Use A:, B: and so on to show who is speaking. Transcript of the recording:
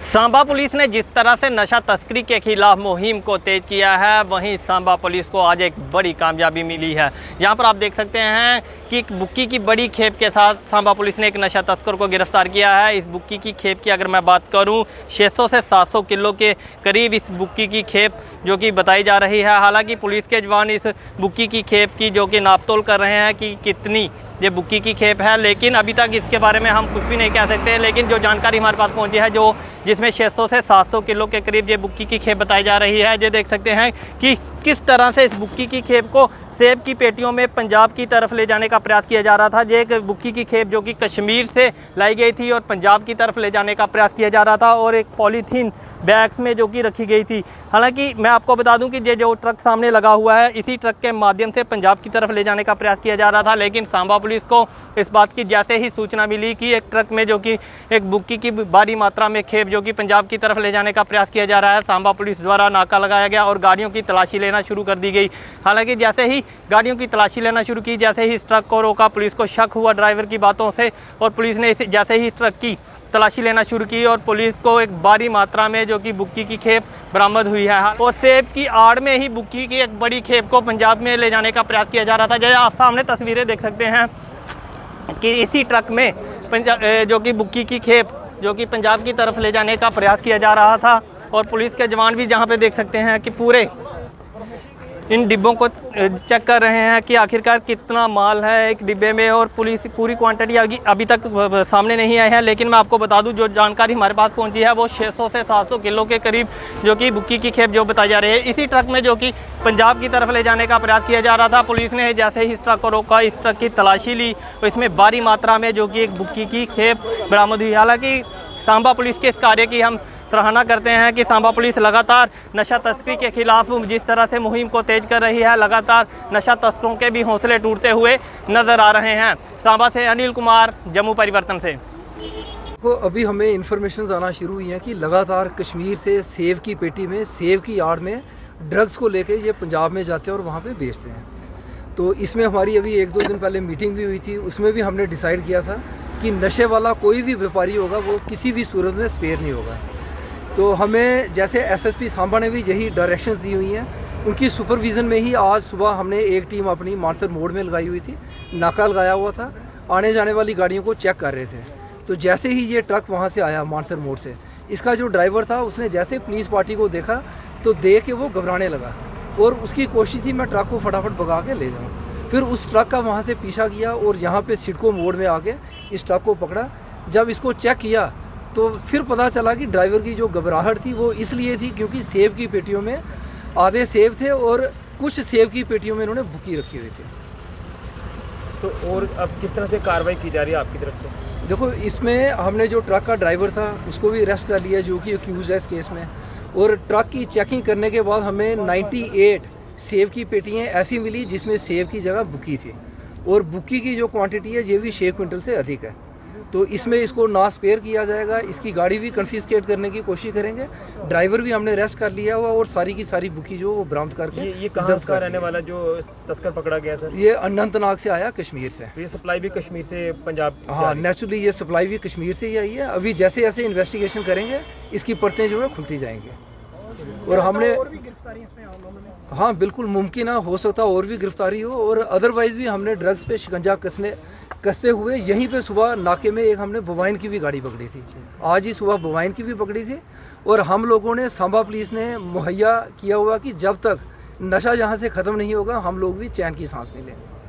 A: Samba police ने जिस तरह से नशा तस्करी के खिलाफ मुहिम को तेज किया है, वहीं सांबा पुलिस को आज एक बड़ी कामयाबी मिली है। यहाँ पर आप देख सकते हैं कि एक बुक्की की बड़ी खेप के साथ सांबा पुलिस ने एक नशा तस्कर को गिरफ्तार किया है। इस बुक्की की खेप की अगर मैं बात करूँ, 600 से 700 किलो के करीब इस बुक्की की खेप जो कि बताई जा रही है। हालांकि पुलिस के जवान इस बुक्की की खेप की जो कि नापतोल कर रहे हैं कि कितनी ये बुक्की की खेप है, लेकिन अभी तक इसके बारे में हम कुछ भी नहीं कह सकते। लेकिन जो जानकारी हमारे पास पहुंची है, जो जिसमें 600 से 700 किलो के करीब ये बुक्की की खेप बताई जा रही है। ये देख सकते हैं कि किस तरह से इस बुक्की की खेप को सेब की पेटियों में पंजाब की तरफ ले जाने का प्रयास किया जा रहा था। ये एक बुक्की की खेप जो कि कश्मीर से लाई गई थी और पंजाब की तरफ ले जाने का प्रयास किया जा रहा था, और एक पॉलीथीन बैग्स में जो कि रखी गई थी। हालांकि मैं आपको बता दूं कि ये जो ट्रक सामने लगा हुआ है, इसी ट्रक के माध्यम से पंजाब की तरफ ले जाने का प्रयास किया जा रहा था। लेकिन सांबा पुलिस को इस बात की जैसे ही सूचना मिली कि एक ट्रक में जो कि एक बुक्की की भारी मात्रा में खेप जो कि पंजाब की तरफ ले जाने का प्रयास किया जा रहा है, सांबा पुलिस द्वारा नाका लगाया गया और गाड़ियों की तलाशी लेना शुरू कर दी गई। हालांकि जैसे ही गाड़ियों की तलाशी लेना शुरू की, जैसे ही इस ट्रक को रोका, पुलिस को शक हुआ ड्राइवर की बातों से, और पुलिस ने जैसे ही इस ट्रक की तलाशी लेना शुरू की और पुलिस को एक भारी मात्रा में जो कि बुक्की की खेप बरामद हुई है। और सेब की आड़ में ही बुक्की की एक बड़ी खेप को पंजाब में ले जाने का प्रयास किया जा रहा था। जैसे आप सामने तस्वीरें देख सकते हैं कि इसी ट्रक में जो कि बुक्की की खेप जो कि पंजाब की तरफ ले जाने का प्रयास किया जा रहा था। और पुलिस के जवान भी जहाँ पे देख सकते हैं कि पूरे इन डिब्बों को चेक कर रहे हैं कि आखिरकार कितना माल है एक डिब्बे में, और पुलिस पूरी क्वांटिटी अभी तक सामने नहीं आई है। लेकिन मैं आपको बता दूं, जो जानकारी हमारे पास पहुंची है वो 600 से 700 किलो के करीब जो कि बुक्की की खेप जो बताई जा रही है, इसी ट्रक में जो कि पंजाब की तरफ ले जाने का प्रयास किया जा रहा था। पुलिस ने जैसे ही इस ट्रक को रोका, इस ट्रक की तलाशी ली और इसमें भारी मात्रा में जो कि एक बुक्की की खेप बरामद हुई। हालांकि सांबा पुलिस के इस कार्य की हम सराहना करते हैं कि सांबा पुलिस लगातार नशा तस्करी के खिलाफ जिस तरह से मुहिम को तेज कर रही है, लगातार नशा तस्करों के भी हौसले टूटते हुए नजर आ रहे हैं। सांबा से अनिल कुमार, जम्मू परिवर्तन से।
B: को अभी हमें इन्फॉर्मेशन आना शुरू हुई है कि लगातार कश्मीर से सेब की पेटी में, सेब की आड़ में ड्रग्स को लेके ये पंजाब में जाते हैं और वहाँ पे बेचते हैं। तो इसमें हमारी अभी 1-2 दिन पहले मीटिंग भी हुई थी, उसमें भी हमने डिसाइड किया था कि नशे वाला कोई भी व्यापारी होगा वो किसी भी सूरत में स्पेयर नहीं होगा। तो हमें जैसे एसएसपी सांबा ने भी यही डायरेक्शंस दी हुई हैं, उनकी सुपरविज़न में ही आज सुबह हमने एक टीम अपनी मानसर मोड़ में लगाई हुई थी, नाका लगाया हुआ था, आने जाने वाली गाड़ियों को चेक कर रहे थे। तो जैसे ही ये ट्रक वहाँ से आया मानसर मोड़ से, इसका जो ड्राइवर था उसने जैसे पुलिस पार्टी को देखा तो देख के वो घबराने लगा और उसकी कोशिश थी मैं ट्रक को फटाफट भगा के ले जाऊँ। फिर उस ट्रक का वहाँ से पीछा किया और यहाँ पे सिडको मोड़ में आके इस ट्रक को पकड़ा। जब इसको चेक किया तो फिर पता चला कि ड्राइवर की जो घबराहट थी वो इसलिए थी क्योंकि सेब की पेटियों में आधे सेब थे और कुछ सेब की पेटियों में इन्होंने बुक्की रखी हुई थी।
C: तो और अब किस तरह से कार्रवाई की जा रही है आपकी तरफ से?
B: देखो, इसमें हमने जो ट्रक का ड्राइवर था उसको भी अरेस्ट कर लिया जो कि अक्यूज है इस केस में। और ट्रक की चेकिंग करने के बाद हमें 98 सेब की पेटियाँ ऐसी मिली जिसमें सेब की जगह बुक्की थी, और बुक्की की जो क्वांटिटी है ये भी 6 क्विंटल से अधिक है। तो इसमें इसको ना स्पेयर किया जाएगा, इसकी गाड़ी भी कन्फिस्केट करने की कोशिश करेंगे। ड्राइवर भी हमने अरेस्ट कर लिया हुआ और सारी की सारी बुक्की जो वो बरामद करके
C: ये कहाँ का रहने वाला जो तस्कर पकड़ा गया सर?
B: ये अनंतनाग से आया, कश्मीर से।
C: तो ये सप्लाई भी कश्मीर से पंजाब?
B: हाँ, नेचुरली ये सप्लाई भी कश्मीर से ही आई है। अभी जैसे जैसे इन्वेस्टिगेशन करेंगे इसकी परतें जो है खुलती जाएंगी। और हमने हाँ बिल्कुल मुमकिन है, हो सकता और भी गिरफ्तारी हो। और अदरवाइज भी हमने ड्रग्स पे शिकंजा कसते हुए यहीं पे सुबह नाके में एक हमने बोवाइन की भी गाड़ी पकड़ी थी। आज ही सुबह बोवाइन की भी पकड़ी थी। और हम लोगों ने, सांबा पुलिस ने मुहैया किया हुआ कि जब तक नशा यहाँ से ख़त्म नहीं होगा हम लोग भी चैन की सांस नहीं लेंगे।